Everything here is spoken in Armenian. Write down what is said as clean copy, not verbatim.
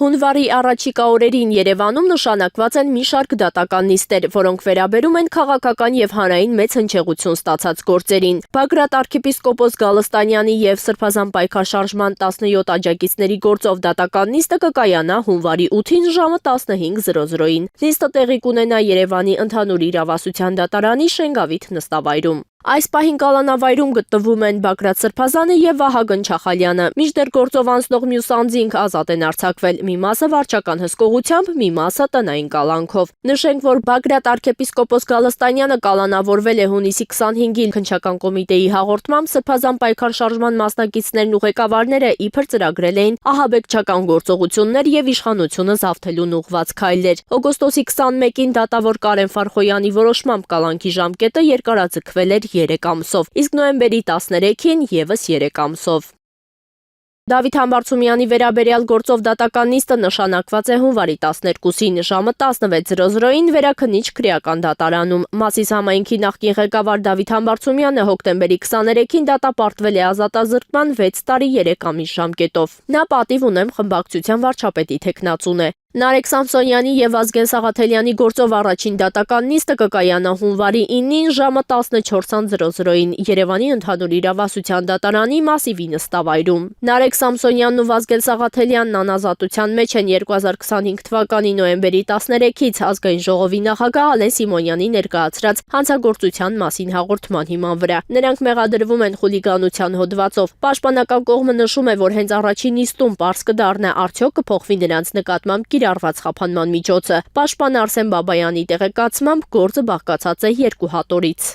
Հունվարի առաջիկա օրերին Երևանում նշանակված են մի շարք դատական նիստեր, որոնք վերաբերում են քաղաքական եւ հանրային մեծ հնչեղություն ստացած գործերին։ Բագրատ arczepiskopos Գալստանյանի եւ Սրբազան պայքարշարժման 17 աջակիցների գործով դատական նիստը կկայանա հունվարի 8-ին ժամը 15:00-ին։ Նիստը տեղի կունենա Երևանի ընդհանուր իրավասության դատարանի Շենգավիթ նստավայրում։ Այս պահին կալանավայրում գտնվում են Բագրատ Սրբազանը եւ Վահագն Չախալյանը, մինչդեռ գործով անցնող մյուս անձինք ազատ են արձակվել, մի մասը վարչական հսկողությամբ, մի մասը տնային կալանքով։ Նշենք, որ Բագրատ arczepiskopos Գալստանյանը կալանավորվել է հունիսի 25-ին քննչական կոմիտեի հաղորդմամբ Սրբազան պայքարշարժման մասնակիցներն ու ղեկավարները իբր ծրագրել էին ահաբեկչական գործողություններ եւ իշխանությունը զավթելուն ուղղված քայլեր։ Օգոստոսի 21-ին դատավոր Կարեն Ֆարխոյանի որոշմամբ կալանքի ժամկետը երկարաձգվել էր 3 ամսով, իսկ նոյեմբերի 13-ին եւս 3 ամսով։ Դավիթ Համբարձումյանի վերաբերյալ գործով դատական նիստը նշանակված է հունվարի 12-ին ժամը 16:00-ին Վերաքննիչ քրեական դատարանում։ Մասիս համայնքի նախկին ղեկավար Դավիթ Համբարձումյանը հոկտեմբերի 23-ին դատապարտվել է ազատազրկման 6 տարի 3 ամիս ժամկետով։ Նա պատիվ ունեմ խմբակցության վարչապետի թեկնածուն է։ Նարեկ Սամսոնյանի եւ Վազգեն Սաղաթելյանի գործով առաջին դատական նիստը կկայանա հունվարի 9-ին ժամը 14:00-ին Երևանի ընդհանուր իրավասության դատարանի Մասիվի նստավայրում։ Նարեկ Սամսոնյանն ու Վազգեն Սաղաթելյանն անազատության մեջ են 2025 թվականի նոյեմբերի 13-ից ազգային ժողովի նախագահ Ալեն Սիմոնյանի ներկայացրած հանցագործության մասին հաղորդման հիման վրա։ Նրանք մեղադրվում են խուլիգանության հոդվածով։ Պաշտպանական կողմը նշում է, որ հենց առաջին նիստում պարզ կդառնա արդյոք կփոխվի նրանց նկատմամբ կիրառված խափանման միջոցը։ Պաշտպան Արսեն Բաբայանի տեղեկացմամբ գործը բաղկացած է 2 հատորից։